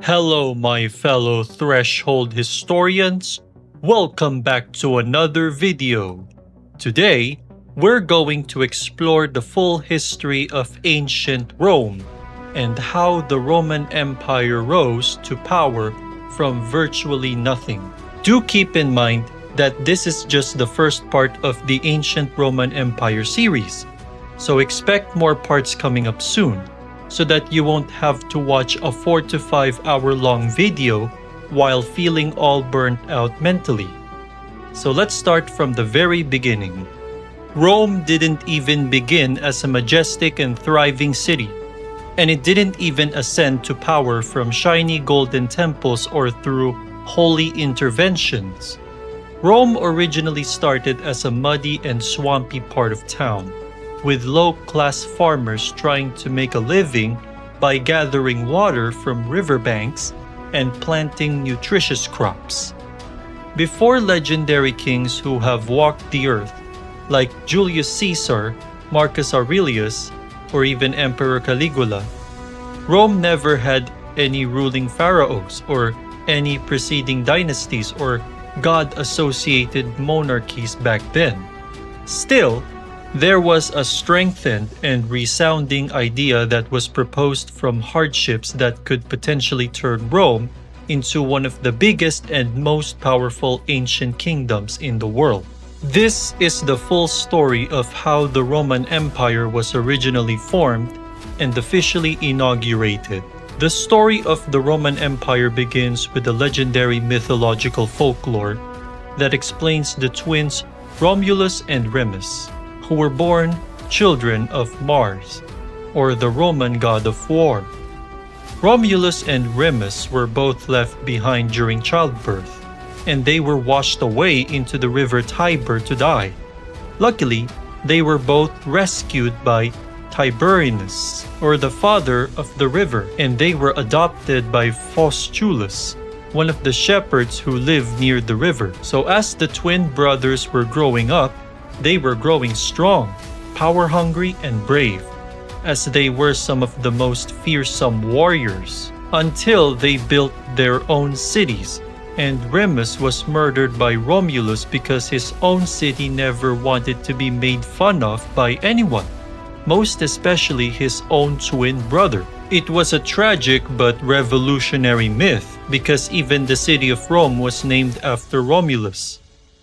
Hello, my fellow threshold historians. Welcome back to another video. Today, we're going to explore the full history of ancient Rome and how the Roman Empire rose to power from virtually nothing. Do keep in mind that this is just the first part of the Ancient Roman Empire series, so expect more parts coming up soon, so that you won't have to watch a 4 to 5 hour long video while feeling all burnt out mentally. So let's start from the very beginning. Rome didn't even begin as a majestic and thriving city, and it didn't even ascend to power from shiny golden temples or through holy interventions. Rome originally started as a muddy and swampy part of town, with low-class farmers trying to make a living by gathering water from riverbanks and planting nutritious crops. Before legendary kings who have walked the earth, like Julius Caesar, Marcus Aurelius, or even Emperor Caligula, Rome never had any ruling pharaohs or any preceding dynasties or god-associated monarchies back then. Still, there was a strengthened and resounding idea that was proposed from hardships that could potentially turn Rome into one of the biggest and most powerful ancient kingdoms in the world. This is the full story of how the Roman Empire was originally formed and officially inaugurated. The story of the Roman Empire begins with the legendary mythological folklore that explains the twins Romulus and Remus, who were born children of Mars, or the Roman god of war. Romulus and Remus were both left behind during childbirth, and they were washed away into the river Tiber to die. Luckily, they were both rescued by Tiberinus, or the father of the river, and they were adopted by Faustulus, one of the shepherds who lived near the river. So as the twin brothers were growing up, they were growing strong, power-hungry, and brave, as they were some of the most fearsome warriors, until they built their own cities, and Remus was murdered by Romulus because his own city never wanted to be made fun of by anyone, most especially his own twin brother. It was a tragic but revolutionary myth because even the city of Rome was named after Romulus.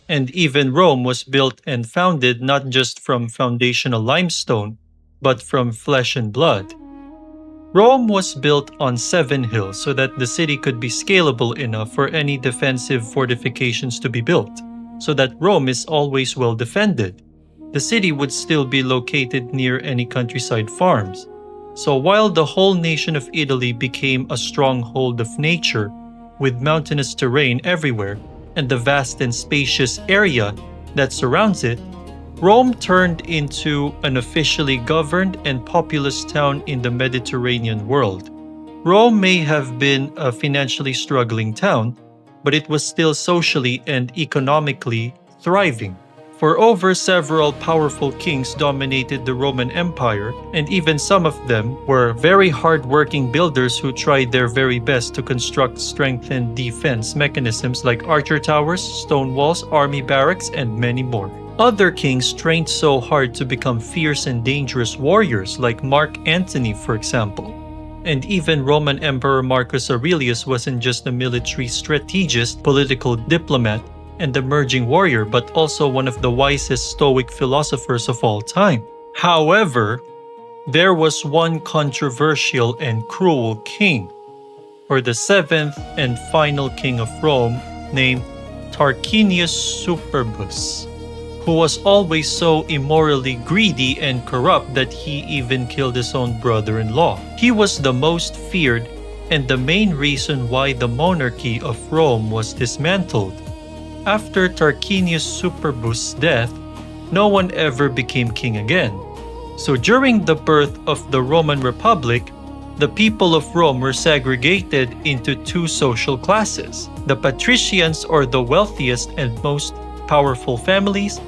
And even Rome was built and founded not just from foundational limestone, but from flesh and blood. Rome was built on 7 hills so that the city could be scalable enough for any defensive fortifications to be built, so that Rome is always well defended. The city would still be located near any countryside farms. So while the whole nation of Italy became a stronghold of nature, with mountainous terrain everywhere, and the vast and spacious area that surrounds it, Rome turned into an officially governed and populous town in the Mediterranean world. Rome may have been a financially struggling town, but it was still socially and economically thriving. For over several powerful kings dominated the Roman Empire, and even some of them were very hard-working builders who tried their very best to construct strengthened defense mechanisms like archer towers, stone walls, army barracks, and many more. Other kings trained so hard to become fierce and dangerous warriors like Mark Antony, for example. And even Roman Emperor Marcus Aurelius wasn't just a military strategist, political diplomat, and emerging warrior, but also one of the wisest Stoic philosophers of all time. However, there was one controversial and cruel king, or the 7th and final king of Rome, named Tarquinius Superbus, who was always so immorally greedy and corrupt that he even killed his own brother-in-law. He was the most feared and the main reason why the monarchy of Rome was dismantled. After Tarquinius Superbus' death, no one ever became king again. So during the birth of the Roman Republic, the people of Rome were segregated into 2 social classes: the patricians, or the wealthiest and most powerful families,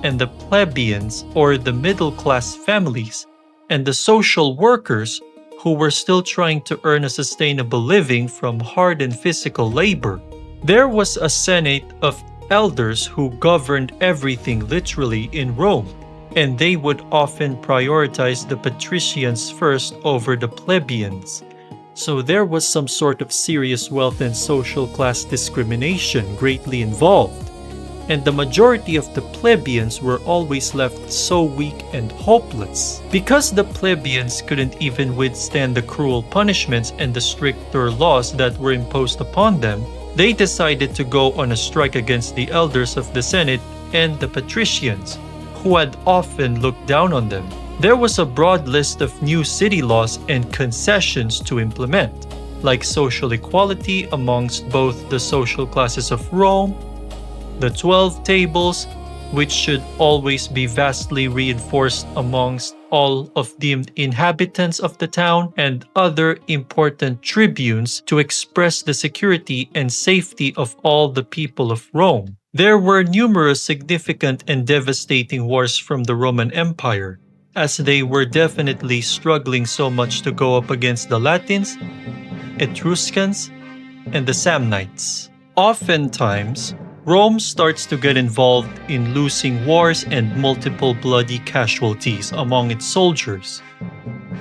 and the plebeians, or the middle-class families, and the social workers, who were still trying to earn a sustainable living from hard and physical labor. There was a senate of elders who governed everything literally in Rome, and they would often prioritize the patricians first over the plebeians. So there was some sort of serious wealth and social class discrimination greatly involved, and the majority of the plebeians were always left so weak and hopeless. Because the plebeians couldn't even withstand the cruel punishments and the stricter laws that were imposed upon them, they decided to go on a strike against the elders of the Senate and the patricians, who had often looked down on them. There was a broad list of new city laws and concessions to implement, like social equality amongst both the social classes of Rome, the 12 tables, which should always be vastly reinforced amongst all of the inhabitants of the town, and other important tribunes to express the security and safety of all the people of Rome. There were numerous significant and devastating wars from the Roman Empire, as they were definitely struggling so much to go up against the Latins, Etruscans, and the Samnites. Oftentimes, Rome starts to get involved in losing wars and multiple bloody casualties among its soldiers.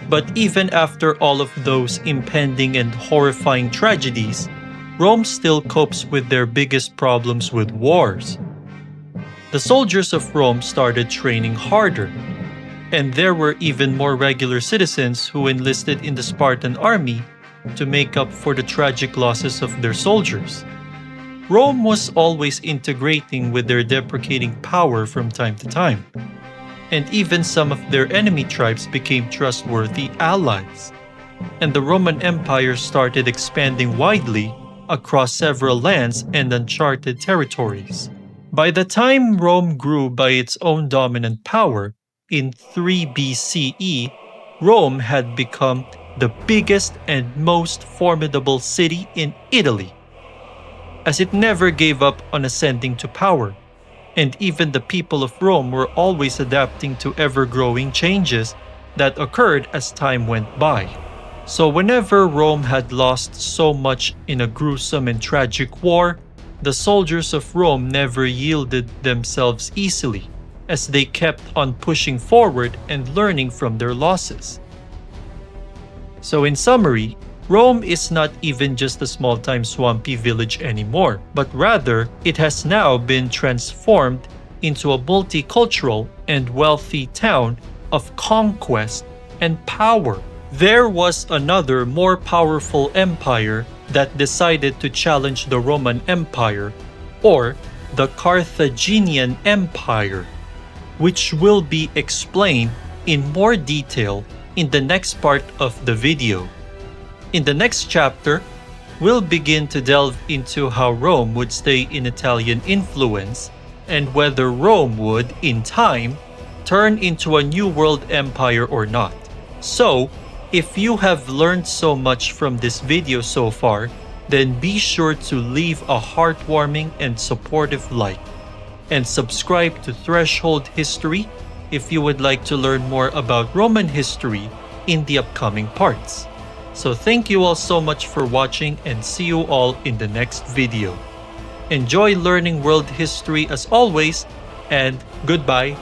But even after all of those impending and horrifying tragedies, Rome still copes with their biggest problems with wars. The soldiers of Rome started training harder, and there were even more regular citizens who enlisted in the Spartan army to make up for the tragic losses of their soldiers. Rome was always integrating with their deprecating power from time to time, and even some of their enemy tribes became trustworthy allies, and the Roman Empire started expanding widely across several lands and uncharted territories. By the time Rome grew by its own dominant power, in 3 BCE, Rome had become the biggest and most formidable city in Italy, as it never gave up on ascending to power, and even the people of Rome were always adapting to ever-growing changes that occurred as time went by. So whenever Rome had lost so much in a gruesome and tragic war, the soldiers of Rome never yielded themselves easily, as they kept on pushing forward and learning from their losses. So in summary, Rome is not even just a small-time swampy village anymore, but rather it has now been transformed into a multicultural and wealthy town of conquest and power. There was another more powerful empire that decided to challenge the Roman Empire, or the Carthaginian Empire, which will be explained in more detail in the next part of the video. In the next chapter, we'll begin to delve into how Rome would stay in Italian influence and whether Rome would, in time, turn into a New World empire or not. So, if you have learned so much from this video so far, then be sure to leave a heartwarming and supportive like, and subscribe to Threshold History if you would like to learn more about Roman history in the upcoming parts. So thank you all so much for watching, and see you all in the next video. Enjoy learning world history as always, and goodbye.